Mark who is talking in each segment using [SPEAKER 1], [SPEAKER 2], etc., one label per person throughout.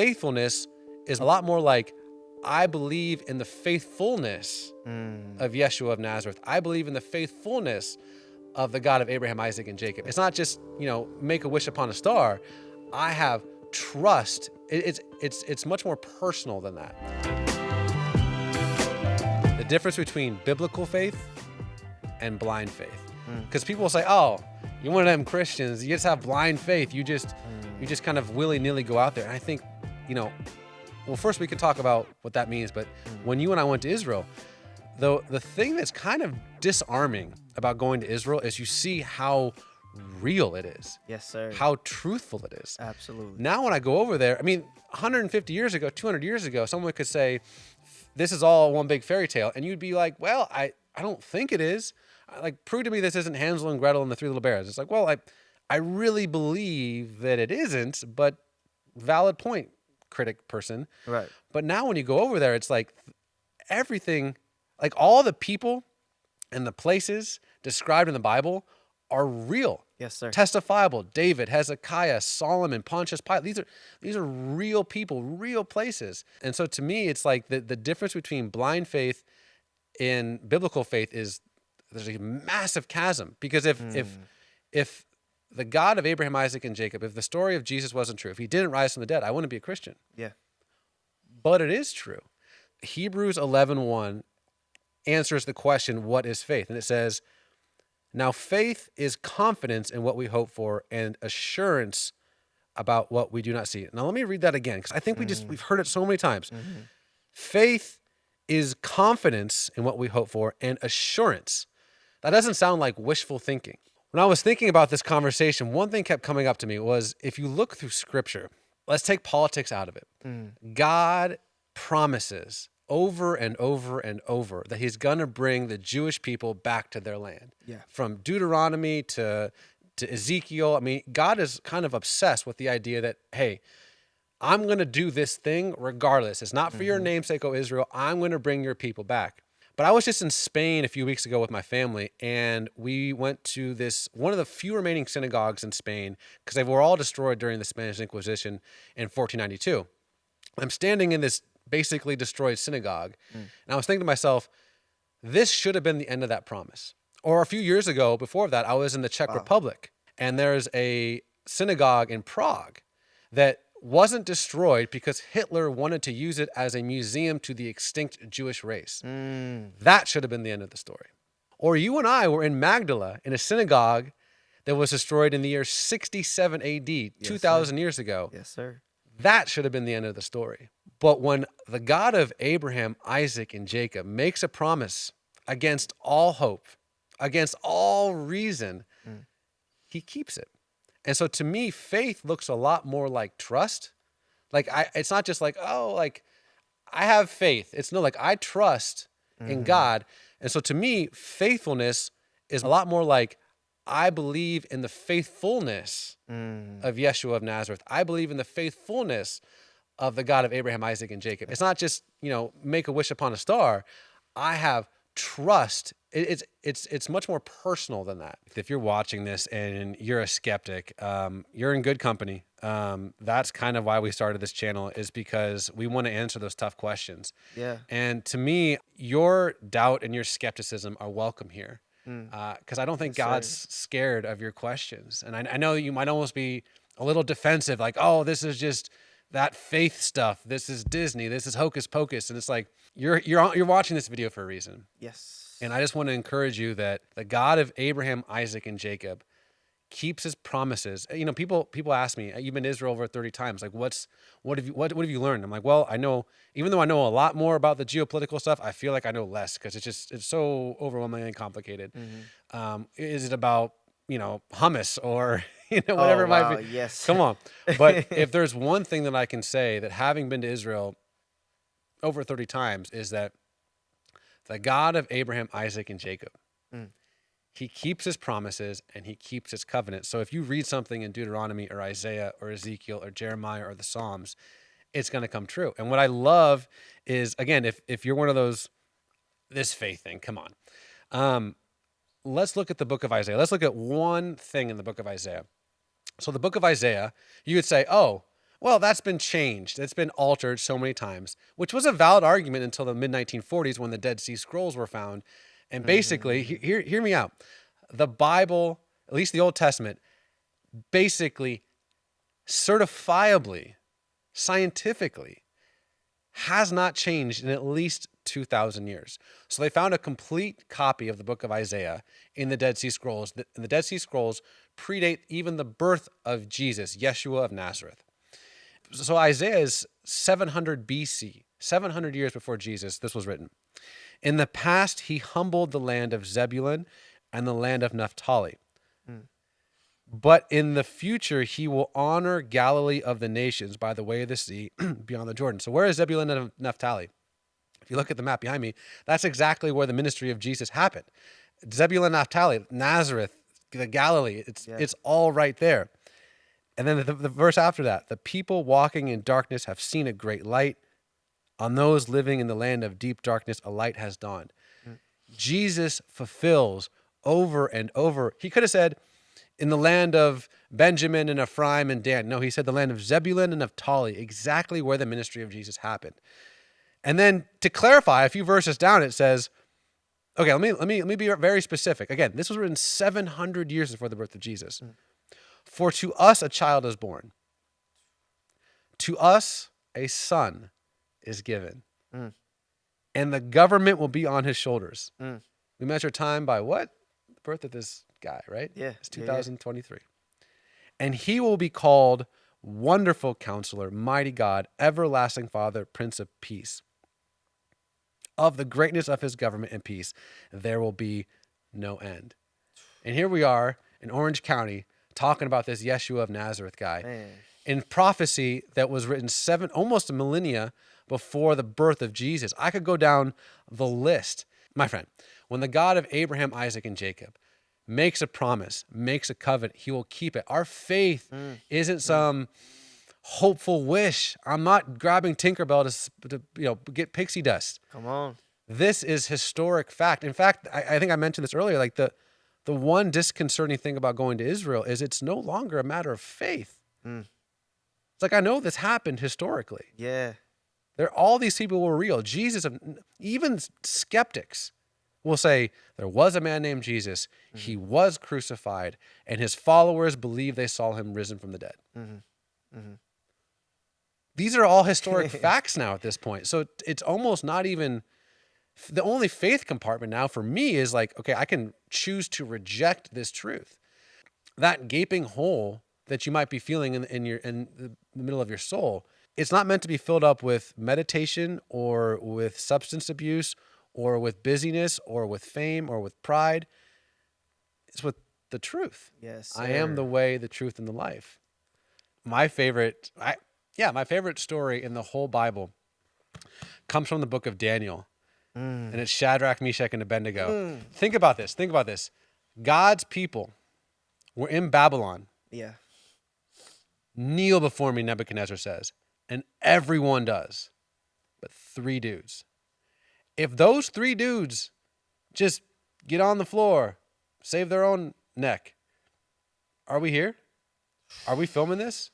[SPEAKER 1] faithfulness is a lot more like, I believe in the faithfulness of Yeshua of Nazareth. I believe in the faithfulness of the God of Abraham, Isaac, and Jacob. It's not just, make a wish upon a star. I have trust. It's much more personal than that. The difference between biblical faith and blind faith. Because people will say, oh, you're one of them Christians. You just have blind faith. You just kind of willy-nilly go out there. And I think, well, first we can talk about what that means. But when you and I went to Israel, though, the thing that's kind of disarming about going to Israel is you see how real it is.
[SPEAKER 2] Yes, sir.
[SPEAKER 1] How truthful it is.
[SPEAKER 2] Absolutely.
[SPEAKER 1] Now, when I go over there, 150 years ago, 200 years ago, someone could say, this is all one big fairy tale. And you'd be like, well, I don't think it is. Like, prove to me this isn't Hansel and Gretel and the Three Little Bears. It's like, well, I really believe that it isn't, but valid point, critic person.
[SPEAKER 2] Right.
[SPEAKER 1] But now when you go over there, it's like everything, like all the people and the places described in the Bible are real.
[SPEAKER 2] Yes, sir.
[SPEAKER 1] Testifiable. David, Hezekiah, Solomon, Pontius Pilate. These are real people, real places. And so to me, it's like the difference between blind faith and biblical faith is there's a massive chasm. Because if the God of Abraham, Isaac, and Jacob, if the story of Jesus wasn't true, if he didn't rise from the dead, I wouldn't be a Christian.
[SPEAKER 2] Yeah.
[SPEAKER 1] But it is true. Hebrews 11:1 answers the question, what is faith? And it says, now faith is confidence in what we hope for and assurance about what we do not see. Now let me read that again, because I think we've heard it so many times. Faith is confidence in what we hope for and assurance. That doesn't sound like wishful thinking. When I was thinking about this conversation, one thing kept coming up to me was, if you look through scripture, let's take politics out of it. God promises over and over and over that he's going to bring the Jewish people back to their land.
[SPEAKER 2] Yeah.
[SPEAKER 1] From Deuteronomy to Ezekiel. God is kind of obsessed with the idea that, hey, I'm going to do this thing regardless. It's not for your namesake, O Israel. I'm going to bring your people back. But I was just in Spain a few weeks ago with my family, and we went to one of the few remaining synagogues in Spain, because they were all destroyed during the Spanish Inquisition in 1492. I'm standing in this basically destroyed synagogue, and I was thinking to myself, this should have been the end of that promise. Or a few years ago, before that, I was in the Czech Republic, and there's a synagogue in Prague that wasn't destroyed because Hitler wanted to use it as a museum to the extinct Jewish race. That should have been the end of the story. Or you and I were in Magdala in a synagogue that was destroyed in the year 67 AD, 2,000 years ago.
[SPEAKER 2] Yes, sir.
[SPEAKER 1] That should have been the end of the story. But when the God of Abraham, Isaac, and Jacob makes a promise against all hope, against all reason, he keeps it. And so to me, faith looks a lot more like trust. It's not just like, oh, like I have faith. It's no, like I trust in God. And so to me, faithfulness is a lot more like, I believe in the faithfulness of Yeshua of Nazareth. I believe in the faithfulness of the God of Abraham, Isaac, and Jacob. It's not just, make a wish upon a star. I have trust. It's much more personal than that. If you're watching this and you're a skeptic, you're in good company. That's kind of why we started this channel, is because we want to answer those tough questions.
[SPEAKER 2] Yeah.
[SPEAKER 1] And to me, your doubt and your skepticism are welcome here. Because I don't think God's scared of your questions. And I know you might almost be a little defensive, like, oh, this is just that faith stuff. This is Disney. This is hocus pocus. And it's like, you're watching this video for a reason.
[SPEAKER 2] Yes.
[SPEAKER 1] And I just want to encourage you that the God of Abraham, Isaac, and Jacob keeps his promises. People ask me, you've been to Israel over 30 times. Like, what have you learned? I'm like, well, I know, even though I know a lot more about the geopolitical stuff, I feel like I know less, because it's so overwhelmingly complicated. Is it about, hummus or, whatever it might be?
[SPEAKER 2] Yes.
[SPEAKER 1] Come on. But if there's one thing that I can say, that having been to Israel over 30 times, is that the God of Abraham, Isaac, and Jacob, he keeps his promises and he keeps his covenant. So if you read something in Deuteronomy or Isaiah or Ezekiel or Jeremiah or the Psalms, it's going to come true. And what I love is, again, if you're one of those, this faith thing, come on. Let's look at the book of Isaiah. Let's look at one thing in the book of Isaiah. So the book of Isaiah, you would say, oh, Well, that's been changed. It's been altered so many times, which was a valid argument until the mid-1940s when the Dead Sea Scrolls were found. And basically, hear me out. The Bible, at least the Old Testament, basically, certifiably, scientifically, has not changed in at least 2,000 years. So they found a complete copy of the book of Isaiah in the Dead Sea Scrolls. The Dead Sea Scrolls predate even the birth of Jesus, Yeshua of Nazareth. So Isaiah is 700 BC, 700 years before Jesus, this was written. In the past, he humbled the land of Zebulun and the land of Naphtali. But in the future, he will honor Galilee of the nations by the way of the sea beyond the Jordan. So where is Zebulun and Naphtali? If you look at the map behind me, that's exactly where the ministry of Jesus happened. Zebulun, Naphtali, Nazareth, the Galilee, it's all right there. And then the verse after that, the people walking in darkness have seen a great light. On those living in the land of deep darkness, a light has dawned. Jesus fulfills over and over. He could have said, in the land of Benjamin and Ephraim and Dan. No, he said the land of Zebulun and Naphtali, exactly where the ministry of Jesus happened. And then to clarify, a few verses down, it says, okay, let me be very specific. Again, this was written 700 years before the birth of Jesus. For to us a child is born. To us a son is given. And the government will be on his shoulders. We measure time by what? The birth of this guy, right?
[SPEAKER 2] Yeah.
[SPEAKER 1] It's 2023. And he will be called Wonderful Counselor, Mighty God, Everlasting Father, Prince of Peace. Of the greatness of his government and peace, there will be no end. And here we are in Orange County talking about this Yeshua of Nazareth guy.
[SPEAKER 2] Man.
[SPEAKER 1] In prophecy that was written almost a millennia before the birth of Jesus. I could go down the list. My friend, when the God of Abraham, Isaac, and Jacob makes a promise, makes a covenant, he will keep it. Our faith isn't some hopeful wish. I'm not grabbing Tinkerbell to get pixie dust.
[SPEAKER 2] Come on.
[SPEAKER 1] This is historic fact. In fact, I think I mentioned this earlier, like the one disconcerting thing about going to Israel is it's no longer a matter of faith. It's like, I know this happened historically.
[SPEAKER 2] Yeah.
[SPEAKER 1] All these people were real. Jesus, even skeptics will say there was a man named Jesus. He was crucified, and his followers believe they saw him risen from the dead. These are all historic facts now at this point. So it's almost not even the only faith compartment now for me is like, okay, I can choose to reject this truth. That gaping hole that you might be feeling in the middle of your soul, it's not meant to be filled up with meditation or with substance abuse or with busyness or with fame or with pride. It's with the truth.
[SPEAKER 2] Yes, sir.
[SPEAKER 1] I am the way, the truth, and the life. My favorite story in the whole Bible comes from the book of Daniel. And it's Shadrach, Meshach, and Abednego. Think about this. God's people were in Babylon.
[SPEAKER 2] Yeah.
[SPEAKER 1] Kneel before me, Nebuchadnezzar says. And everyone does. But 3 dudes. If those 3 dudes just get on the floor, save their own neck, are we here? Are we filming this?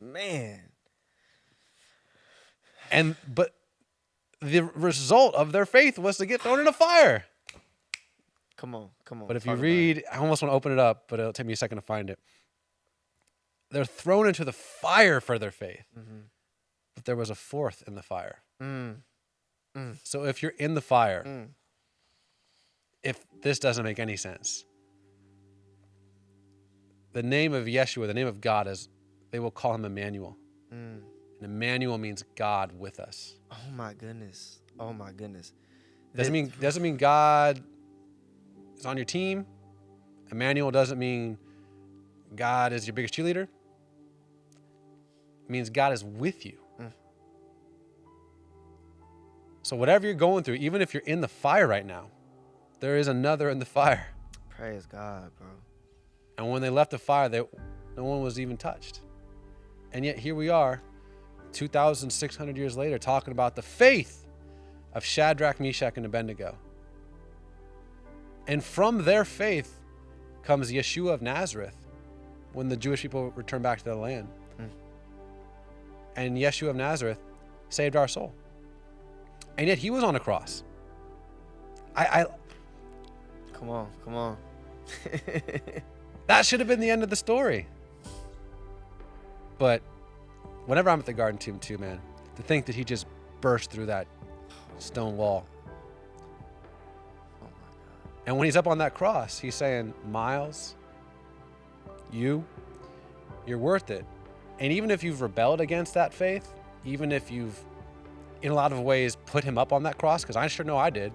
[SPEAKER 2] Man.
[SPEAKER 1] But the result of their faith was to get thrown in a fire.
[SPEAKER 2] Come on.
[SPEAKER 1] But if you read, I almost want to open it up, but it'll take me a second to find it. They're thrown into the fire for their faith. But there was a 4th in the fire. So if you're in the fire, if this doesn't make any sense, the name of Yeshua, the name of God, is they will call him Emmanuel. And Emmanuel means God with us.
[SPEAKER 2] Oh my goodness.
[SPEAKER 1] Doesn't mean God is on your team. Emmanuel doesn't mean God is your biggest cheerleader. It means God is with you. So whatever you're going through, even if you're in the fire right now, there is another in the fire.
[SPEAKER 2] Praise God, bro.
[SPEAKER 1] And when they left the fire, no one was even touched. And yet here we are, 2,600 years later, talking about the faith of Shadrach, Meshach, and Abednego. And from their faith comes Yeshua of Nazareth when the Jewish people return back to their land. and Yeshua of Nazareth saved our soul. And yet he was on a cross.
[SPEAKER 2] Come on.
[SPEAKER 1] That should have been the end of the story. But whenever I'm at the Garden Tomb too, man, to think that he just burst through that stone wall.
[SPEAKER 2] Oh my God.
[SPEAKER 1] And when he's up on that cross, he's saying, Miles, you're worth it. And even if you've rebelled against that faith, even if you've, in a lot of ways, put him up on that cross, because I sure know I did,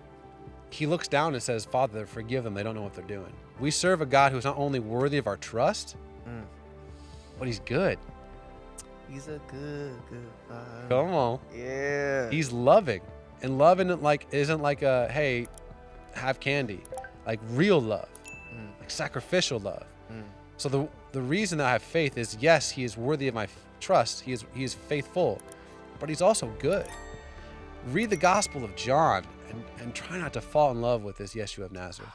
[SPEAKER 1] he looks down and says, Father, forgive them. They don't know what they're doing. We serve a God who's not only worthy of our trust, but he's good.
[SPEAKER 2] He's a good father.
[SPEAKER 1] Come on.
[SPEAKER 2] Yeah.
[SPEAKER 1] He's loving. And love isn't like a, hey, have candy. Like real love. Like sacrificial love. So the reason that I have faith is, yes, he is worthy of my trust. He is faithful, but he's also good. Read the Gospel of John and try not to fall in love with this Yeshua of Nazareth.